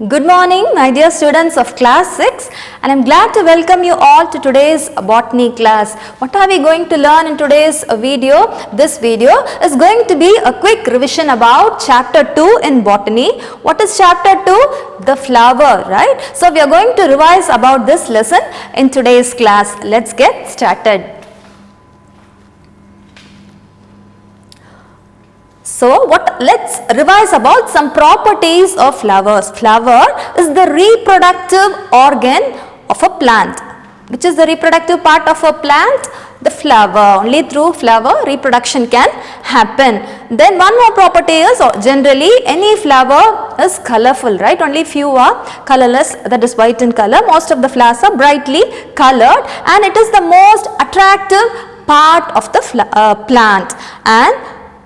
Good morning, my dear students of class 6, and I am glad to welcome you all to today's botany class. What are we going to learn in today's video? This video is going to be a quick revision about chapter 2 in botany. What is chapter 2? The flower, right? So we are going to revise about this lesson in today's class. Let's get started. So let's revise about some properties of flowers. Flower is the reproductive organ of a plant. Which is the reproductive part of a plant? The flower. Only through flower reproduction can happen. Then one more property is generally any flower is colorful, right? Only few are colorless, that is white in color. Most of the flowers are brightly colored and it is the most attractive part of the plant. And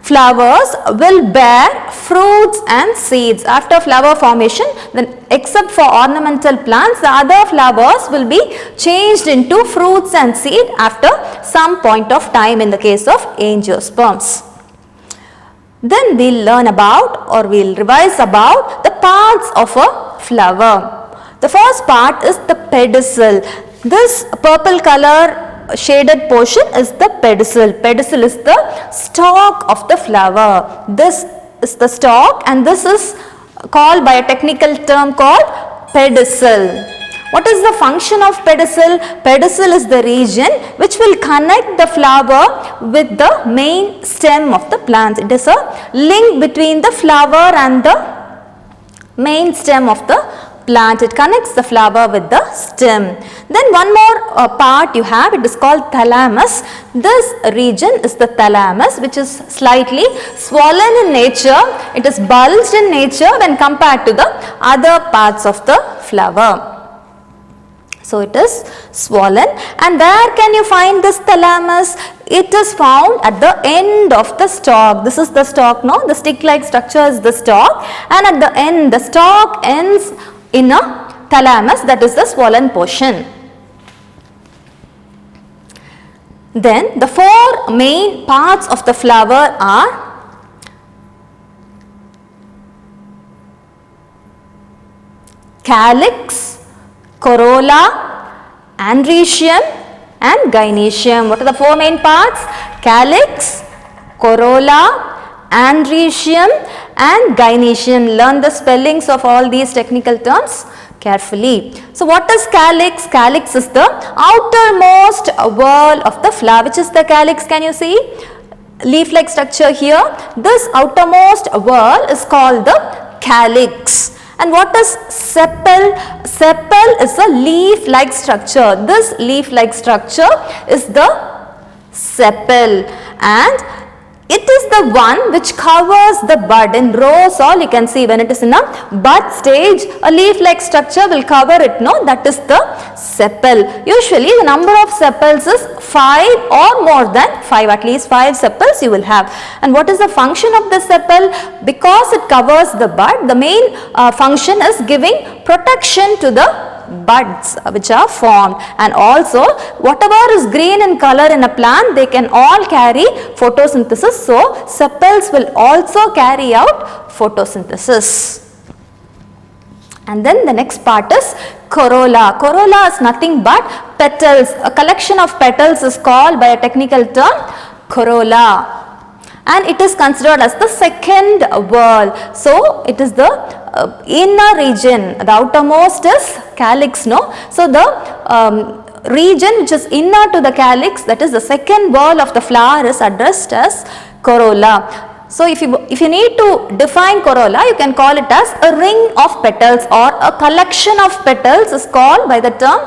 flowers will bear fruits and seeds. After flower formation, then except for ornamental plants, the other flowers will be changed into fruits and seed after some point of time in the case of angiosperms. Then we'll learn about or we'll revise about the parts of a flower. The first part is the pedicel. This purple color shaded portion is the pedicel. Pedicel is the stalk of the flower. This is the stalk and this is called by a technical term called pedicel. What is the function of pedicel? Pedicel is the region which will connect the flower with the main stem of the plant. It is a link between the flower and the main stem of the plant. It connects the flower with the stem. Then one more part you have, it is called thalamus. This region is the thalamus, which is slightly swollen in nature. It is bulged in nature when compared to the other parts of the flower. So it is swollen. And where can you find this thalamus? It is found at the end of the stalk. This is the stalk, no? The stick-like structure is the stalk, and at the end, the stalk ends in a thalamus, that is the swollen portion. Then the four main parts of the flower are calyx, corolla, androecium and gynoecium. What are the four main parts? Calyx, corolla, androecium and gynoecium. Learn the spellings of all these technical terms carefully. So what is calyx? Calyx is the outermost whorl of the flower. Which is the calyx? Can you see? Leaf-like structure here. This outermost whorl is called the calyx. And what is sepal? Sepal is a leaf-like structure. This leaf-like structure is the sepal, and it is the one which covers the bud in rows. All you can see when it is in a bud stage, a leaf-like structure will cover it. No, that is the sepal. Usually the number of sepals is 5 or more than 5. At least 5 sepals you will have. And what is the function of the sepal? Because it covers the bud, the main function is giving protection to the buds which are formed, and also whatever is green in color in a plant, they can all carry photosynthesis. So sepals will also carry out photosynthesis. And then the next part is corolla. Corolla is nothing but petals. A collection of petals is called by a technical term corolla, and it is considered as the second whorl. So it is the inner region. The outermost is calyx, no? So the region which is inner to the calyx, that is the second whorl of the flower, is addressed as corolla. So if you need to define corolla, you can call it as a ring of petals, or a collection of petals is called by the term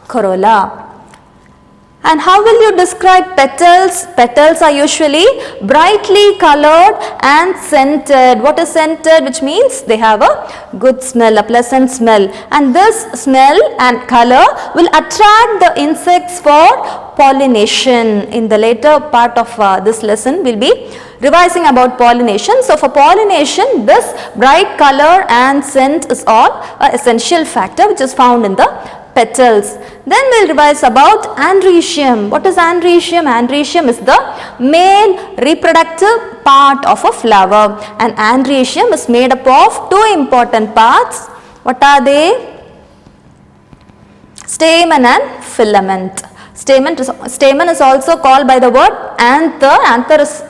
corolla. And how will you describe petals? Petals are usually brightly colored and scented. What is scented? Which means they have a good smell, a pleasant smell. And this smell and color will attract the insects for pollination. In the later part of this lesson, we will be revising about pollination. So for pollination, this bright color and scent is all an essential factor which is found in the petals. Then we will revise about androecium. What is androecium? Androecium is the male reproductive part of a flower, and androecium is made up of two important parts. What are they? Stamen and filament. Stamen is also called by the word anther. Anther is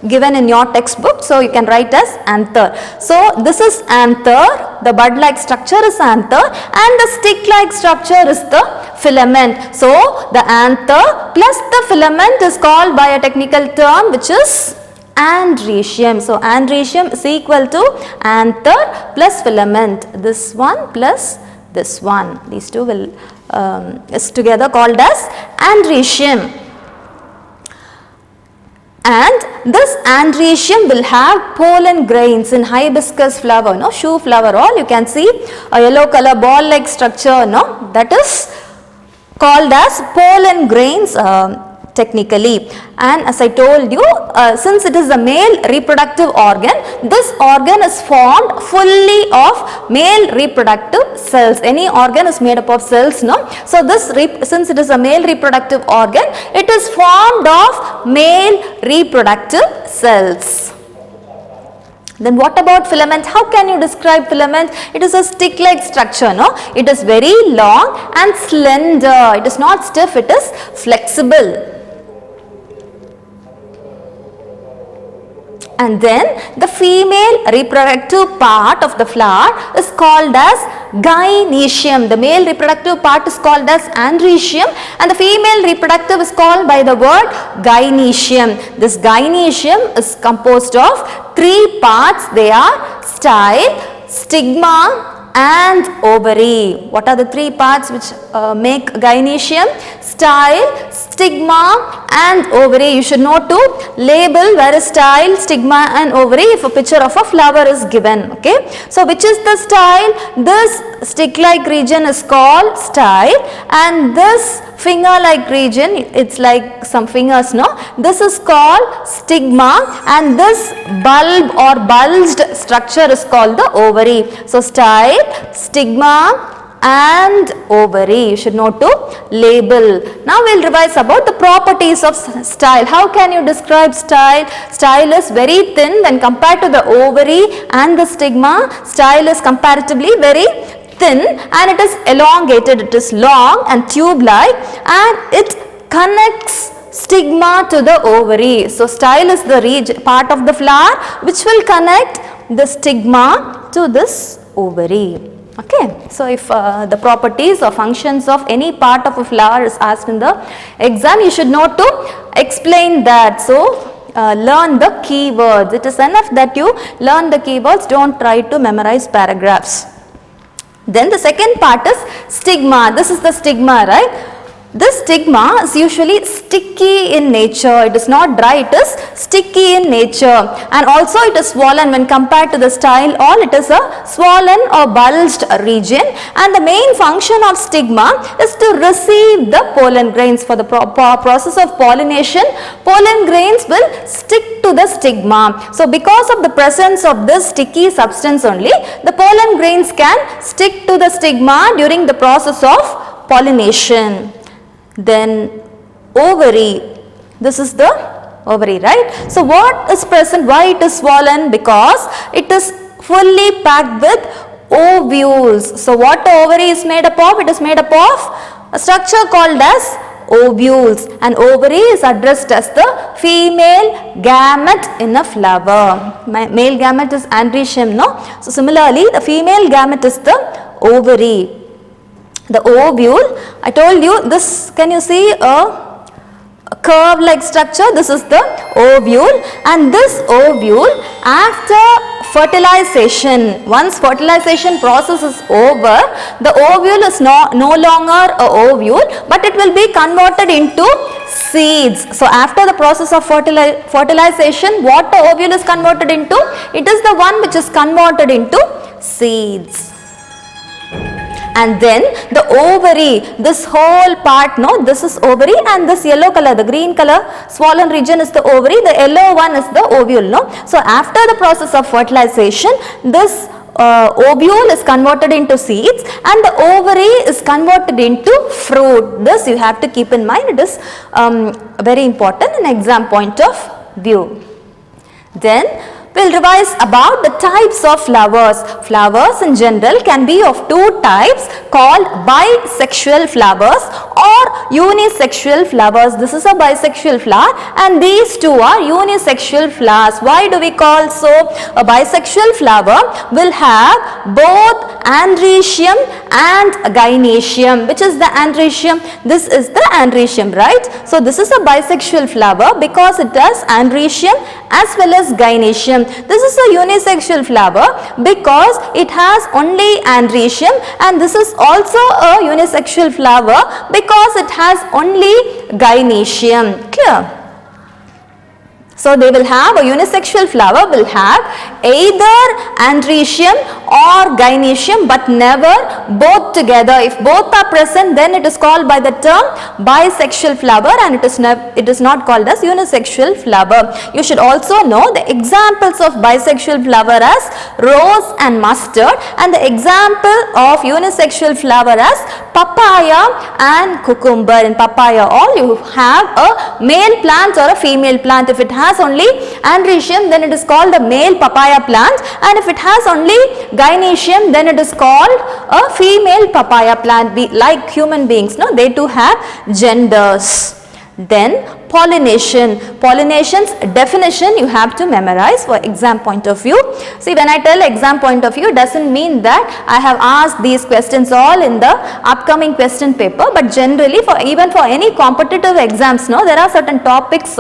given in your textbook, so you can write as anther. So this is anther, the bud like structure is anther, and the stick like structure is the filament. So the anther plus the filament is called by a technical term which is andrecium. So andrecium is equal to anther plus filament. This one plus this one. These two will is together called as andrecium. And this andrecium will have pollen grains in hibiscus flower, no, shoe flower, all you can see a yellow color ball like structure, no, that is called as pollen grains technically. And as I told you, since it is a male reproductive organ, this organ is formed fully of male reproductive cells. Any organ is made up of cells, no? So this, since it is a male reproductive organ, it is formed of male reproductive cells. Then what about filament? How can you describe filament? It is a stick like structure, no? It is very long and slender. It is not stiff, it is flexible. And then the female reproductive part of the flower is called as gynoecium. The male reproductive part is called as andrecium, and the female reproductive is called by the word gynoecium. This gynoecium is composed of three parts. They are style, stigma and ovary. What are the three parts which make gynoecium? Style, stigma and ovary. You should know to label where is style, stigma and ovary if a picture of a flower is given. Okay. So which is the style? This stick like region is called style, and this finger like region, it's like some fingers, no, this is called stigma, and this bulb or bulged structure is called the ovary. So style, stigma and ovary, you should know to label. Now we will revise about the properties of style. How can you describe style? Style is very thin when compared to the ovary and the stigma. Style is comparatively very thin and it is elongated, it is long and tube like, and it connects stigma to the ovary. So style is the part of the flower which will connect the stigma to this ovary. Okay, so if the properties or functions of any part of a flower is asked in the exam, you should know to explain that. So learn the keywords. It is enough that you learn the keywords, don't try to memorize paragraphs. Then the second part is stigma. This is the stigma, right? This stigma is usually sticky in nature. It is not dry, it is sticky in nature, and also it is swollen when compared to the style. All it is a swollen or bulged region, and the main function of stigma is to receive the pollen grains. For the process of pollination, pollen grains will stick to the stigma. So because of the presence of this sticky substance only, the pollen grains can stick to the stigma during the process of pollination. Then ovary, this is the ovary, right? So what is present, why it is swollen? Because it is fully packed with ovules. So what the ovary is made up of? It is made up of a structure called as ovules, and ovary is addressed as the female gamete in a flower. Male gamete is andrecium, no? So similarly the female gamete is the ovary. The ovule, I told you this, can you see a curve like structure? This is the ovule, and this ovule after fertilization, once fertilization process is over, the ovule is no longer a ovule, but it will be converted into seeds. So after the process of fertilization, what the ovule is converted into? It is the one which is converted into seeds. And then the ovary, this whole part, no, this is ovary, and this yellow color, the green color swollen region is the ovary, the yellow one is the ovule, no. So after the process of fertilization, this ovule is converted into seeds and the ovary is converted into fruit. This you have to keep in mind, it is very important in exam point of view. Then we'll revise about the types of flowers. Flowers in general can be of two types called bisexual flowers or unisexual flowers. This is a bisexual flower and these two are unisexual flowers. Why do we call so? A bisexual flower will have both androecium and gynoecium. Which is the androecium? This is the androecium, right? So this is a bisexual flower because it has androecium as well as gynoecium. This is a unisexual flower because it has only androecium, and this is also a unisexual flower because it has only gynoecium. Clear? So they will have, a unisexual flower will have either androecium or gynoecium but never both together. If both are present, then it is called by the term bisexual flower and it is not called as unisexual flower. You should also know the examples of bisexual flower as rose and mustard, and the example of unisexual flower as papaya and cucumber. In papaya all you have a male plant or a female plant. If it has only androecium, then it is called a male papaya plant, and if it has only gynoecium, then it is called a female papaya plant. Like human beings, no, they too have genders. Then pollination. Pollination's definition you have to memorize for exam point of view. See, when I tell exam point of view, doesn't mean that I have asked these questions all in the upcoming question paper, but generally for even for any competitive exams, no, there are certain topics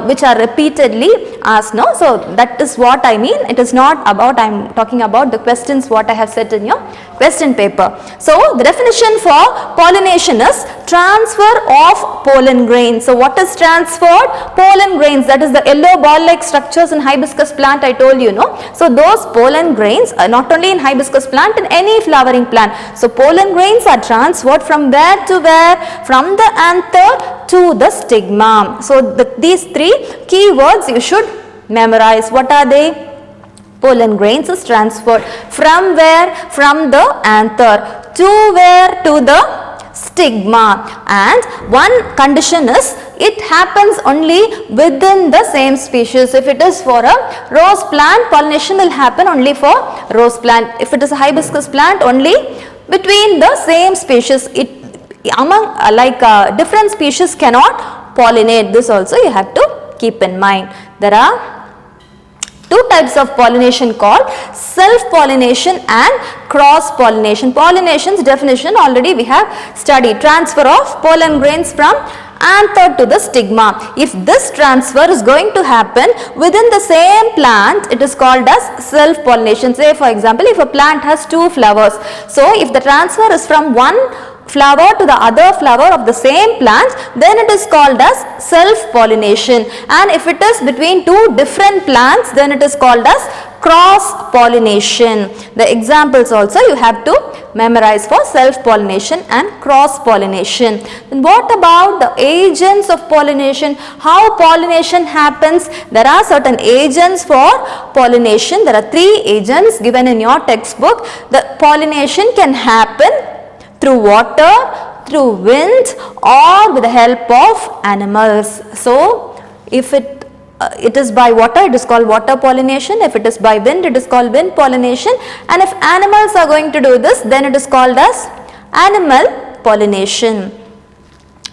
which are repeatedly asked, no. So that is what I mean. It is not about, I am talking about the questions what I have said in your question paper. So the definition for pollination is transfer of pollen grains. So what is transferred? Pollen grains, that is the yellow ball like structures in hibiscus plant I told you, no. So those pollen grains are not only in hibiscus plant, in any flowering plant. So pollen grains are transferred from where to where? From the anther to the stigma. So these three keywords you should memorize. What are they? Pollen grains is transferred from where? From the anther to where? To the stigma, and one condition is it happens only within the same species. If it is for a rose plant, pollination will happen only for rose plant. If it is a hibiscus plant, only between the same species. It among different species cannot pollinate. This also you have to keep in mind. There are two types of pollination called self-pollination and cross-pollination. Pollination's definition already we have studied. Transfer of pollen grains from anther to the stigma. If this transfer is going to happen within the same plant, it is called as self-pollination. Say for example, if a plant has two flowers, so if the transfer is from one flower to the other flower of the same plant, then it is called as self-pollination. And if it is between two different plants, then it is called as cross-pollination. The examples also you have to memorize for self-pollination and cross-pollination. Then what about the agents of pollination? How pollination happens? There are certain agents for pollination. There are three agents given in your textbook. The pollination can happen through water, through wind, or with the help of animals. So if it is by water, it is called water pollination. If it is by wind, it is called wind pollination. And if animals are going to do this, then it is called as animal pollination.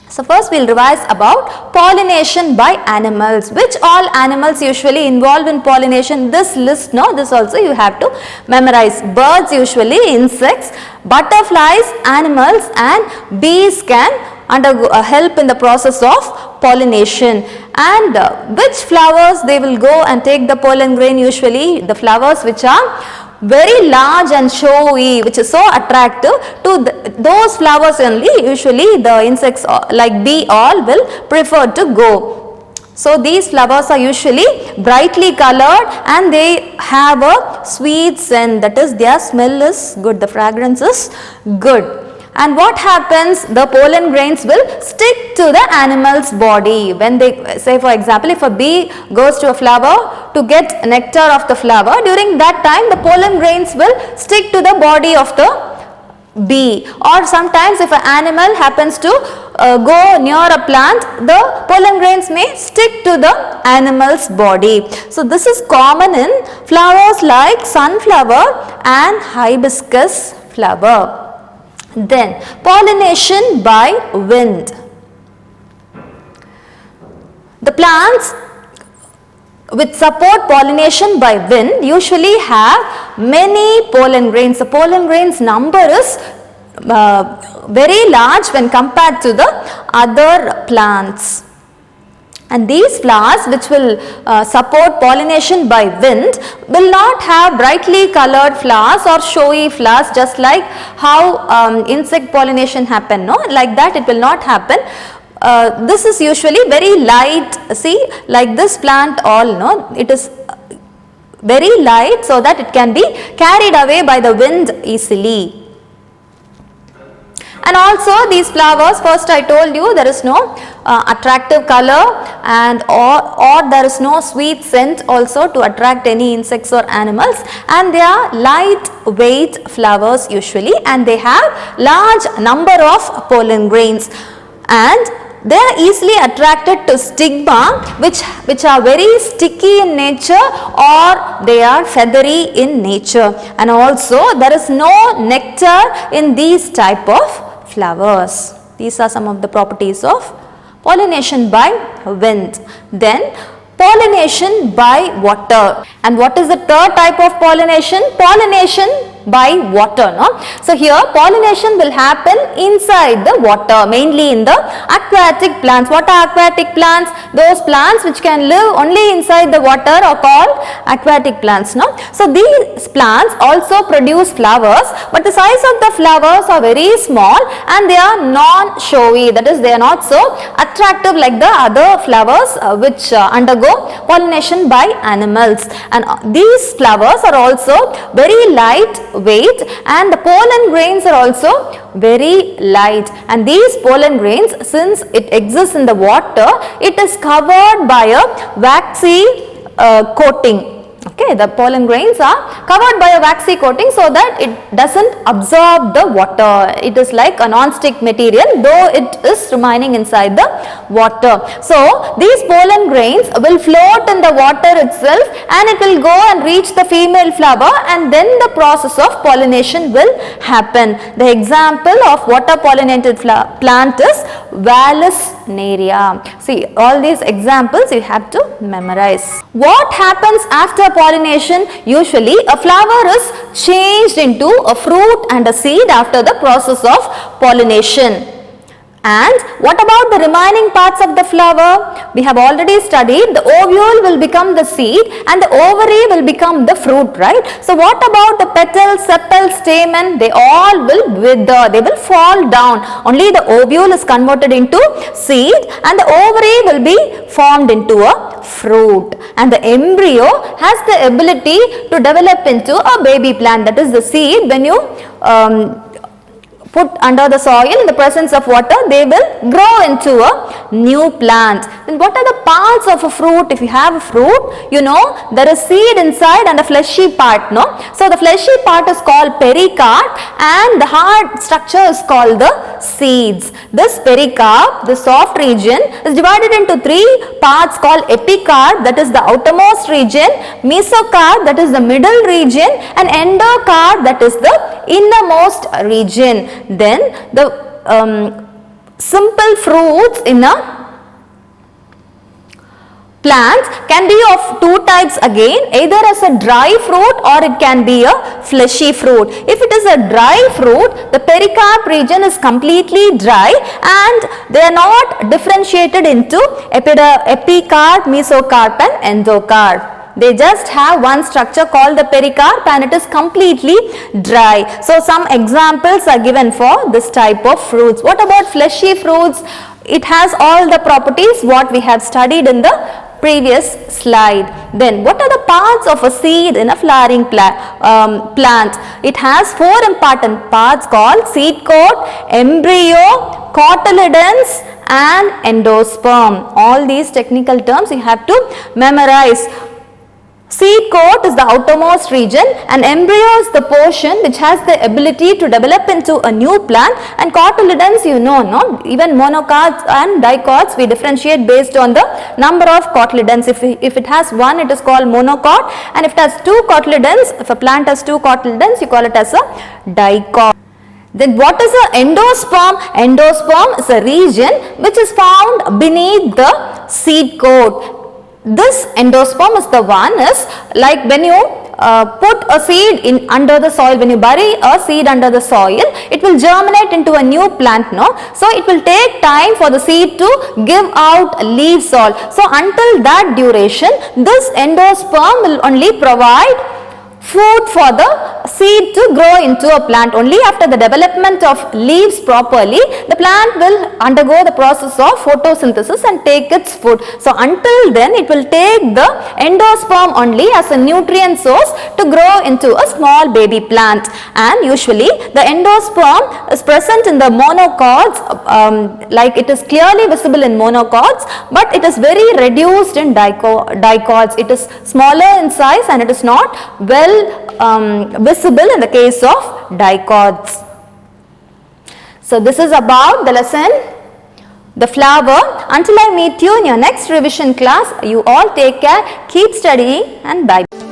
So first we will revise about pollination by animals. Which all animals usually involve in pollination? This list, no, this also you have to memorize. Birds usually, insects, butterflies, animals, and bees can undergo help in the process of pollination. And which flowers they will go and take the pollen grain? Usually the flowers which are very large and showy, which is so attractive, to those flowers only usually the insects like bee all will prefer to go. So these flowers are usually brightly colored and they have a sweet scent, that is their smell is good, the fragrance is good. And what happens? The pollen grains will stick to the animal's body. When they, say for example, if a bee goes to a flower to get nectar of the flower, during that time the pollen grains will stick to the body of the bee. Or sometimes if an animal happens to go near a plant, the pollen grains may stick to the animal's body. So this is common in flowers like sunflower and hibiscus flower. Then pollination by wind. The plants which support pollination by wind usually have many pollen grains. The pollen grains number is very large when compared to the other plants. And these flowers which will support pollination by wind will not have brightly colored flowers or showy flowers, just like how insect pollination happen, no? Like that it will not happen. This is usually very light. See, like this plant all, no, it is very light so that it can be carried away by the wind easily. And also these flowers, first I told you there is no attractive color and or there is no sweet scent also to attract any insects or animals, and they are light weight flowers usually, and they have large number of pollen grains, and they are easily attracted to stigma which are very sticky in nature or they are feathery in nature, and also there is no nectar in these type of flowers. These are some of the properties of pollination by wind. Then pollination by water. And what is the third type of pollination? Pollination by water, no? So here pollination will happen inside the water, mainly in the aquatic plants. What are aquatic plants? Those plants which can live only inside the water are called aquatic plants, no? So these plants also produce flowers, but the size of the flowers are very small and they are non-showy, that is they are not so attractive like the other flowers which undergo pollination by animals. And these flowers are also very light weight and the pollen grains are also very light, and these pollen grains, since it exists in the water, it is covered by a waxy coating. Okay, the pollen grains are covered by a waxy coating so that it doesn't absorb the water. It is like a non-stick material, though it is remaining inside the water. So these pollen grains will float in the water itself and it will go and reach the female flower, and then the process of pollination will happen. The example of water pollinated plant is Vallisneria. See, all these examples you have to memorize. What happens after pollination? Usually a flower is changed into a fruit and a seed after the process of pollination. And what about the remaining parts of the flower? We have already studied the ovule will become the seed and the ovary will become the fruit, right? So what about the petal, sepal, stamen? They all will wither, they will fall down. Only the ovule is converted into seed and the ovary will be formed into a fruit. And the embryo has the ability to develop into a baby plant, that is the seed. When you put under the soil in the presence of water, they will grow into a new plant. Then what are the parts of a fruit? If you have a fruit, you know there is seed inside and a fleshy part, no? So the fleshy part is called pericarp and the hard structure is called the seeds. This pericarp, the soft region, is divided into three parts called epicarp, that is the outermost region, mesocarp, that is the middle region, and endocarp, that is the innermost region. Then the simple fruits in a plant can be of two types again, either as a dry fruit or it can be a fleshy fruit. If it is a dry fruit, the pericarp region is completely dry and they are not differentiated into epicarp, mesocarp and endocarp. They just have one structure called the pericarp and it is completely dry. So some examples are given for this type of fruits. What about fleshy fruits? It has all the properties what we have studied in the previous slide. Then what are the parts of a seed in a flowering plant? It has four important parts called seed coat, embryo, cotyledons and endosperm. All these technical terms you have to memorize. Seed coat is the outermost region and embryo is the portion which has the ability to develop into a new plant, and cotyledons you know, no? Even monocots and dicots we differentiate based on the number of cotyledons. If it has one, it is called monocot, and if it has two cotyledons, if a plant has two cotyledons, you call it as a dicot. Then what is an endosperm? Endosperm is a region which is found beneath the seed coat. This endosperm is the one is like when you put a seed in under the soil, when you bury a seed under the soil, it will germinate into a new plant, no? So it will take time for the seed to give out leaves all. So until that duration, this endosperm will only provide food for the seed to grow into a plant. Only after the development of leaves properly, the plant will undergo the process of photosynthesis and take its food. So until then, it will take the endosperm only as a nutrient source to grow into a small baby plant. And usually the endosperm is present in the monocots, like it is clearly visible in monocots, but it is very reduced in dicots. It is smaller in size and it is not well visible in the case of dicots. So this is about the lesson, the flower. Until I meet you in your next revision class, you all take care, keep studying, and bye.